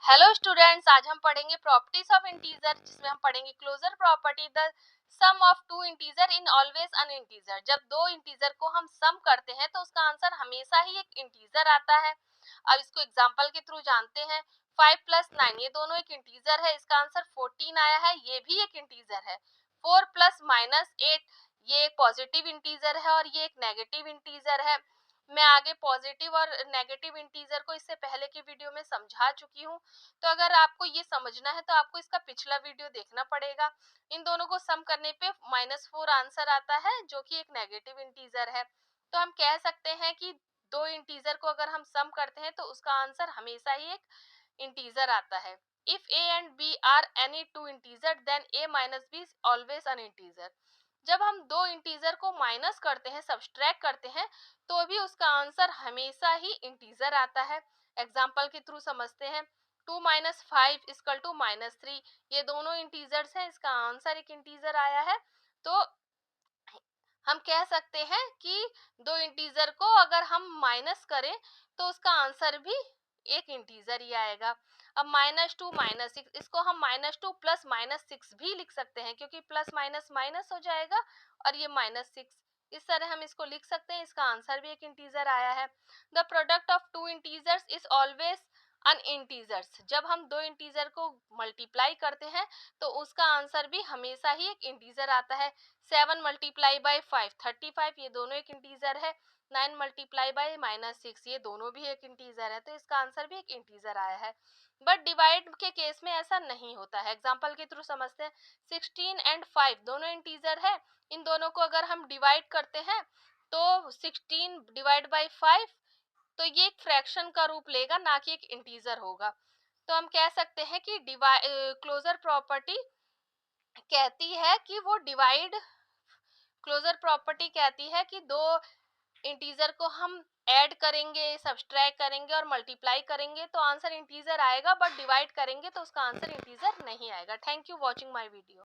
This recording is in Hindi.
हेलो स्टूडेंट्स, आज हम पढ़ेंगे प्रॉपर्टीज ऑफ इंटीजर, जिसमें हम पढ़ेंगे closure property the sum of two integer in always an integer. जब दो इंटीजर को हम सम करते हैं तो उसका आंसर हमेशा ही एक इंटीजर आता है। अब इसको एग्जांपल के थ्रू जानते हैं। 5 + 9 ये दोनों एक इंटीजर है, इसका आंसर 14 आया है, ये भी एक इंटीजर है। 4 + -8 ये एक पॉजिटिव इंटीजर है और ये एक नेगेटिव इंटीजर है। मैं आगे पॉजिटिव और नेगेटिव इंटीजर को इससे पहले की वीडियो में समझा चुकी हूँ, तो अगर आपको ये समझना है तो आपको इसका पिछला वीडियो देखना पड़ेगा। इन दोनों को सम करने पे -4 आंसर आता है, जो कि एक नेगेटिव इंटीजर है। तो हम कह सकते हैं कि दो इंटीजर को अगर हम सम करते हैं तो उसका आंसर हमेशा ही एक इंटीजर आता है। If a and b are any two integer then a minus b is always an integer। जब हम दो इंटीजर को माइनस करते हैं, सब्सट्रैक्ट करते हैं, तो भी उसका आंसर हमेशा ही इंटीजर आता है। एग्जाम्पल के थ्रू समझते हैं। 2 - 5 = -3 ये दोनों इंटीजर्स हैं, इसका आंसर एक इंटीजर आया है। तो हम कह सकते हैं कि दो इंटीजर को अगर हम माइनस करें तो उसका आंसर भी एक इंटीजर ही आएगा। अब -2 -6 इसको हम -2 + -6 भी लिख सकते हैं, क्योंकि प्लस माइनस माइनस हो जाएगा और ये -6 इस तरह हम इसको लिख सकते हैं। इसका आंसर भी एक इंटीजर आया है। The product of two integers is always an integers. जब हम दो इंटीजर को मल्टीप्लाई करते हैं तो उसका आंसर भी हमेशा ही एक इंटीजर आता है। 7 × 5 35 ये दोनों एक इंटीजर है। 9 × -6 ये दोनों भी एक इंटीजर है, तो इसका आंसर भी एक इंटीजर आया है। बट डिवाइड के केस में ऐसा नहीं होता है। एग्जांपल के थ्रू समझते हैं। 16 और 5 दोनों इंटीजर है, इन दोनों को अगर हम डिवाइड करते हैं तो 16 / 5 तो ये एक फ्रैक्शन का रूप लेगा, ना कि एक इंटीजर होगा। तो हम कह सकते हैं कि क्लोजर प्रॉपर्टी कहती है कि वो डिवाइड क्लोजर प्रॉपर्टी कहती है कि दो इंटीजर को हम ऐड करेंगे, सब्सट्रैक्ट करेंगे और मल्टीप्लाई करेंगे तो आंसर इंटीजर आएगा, बट डिवाइड करेंगे तो उसका आंसर इंटीजर नहीं आएगा। Thank you watching my video.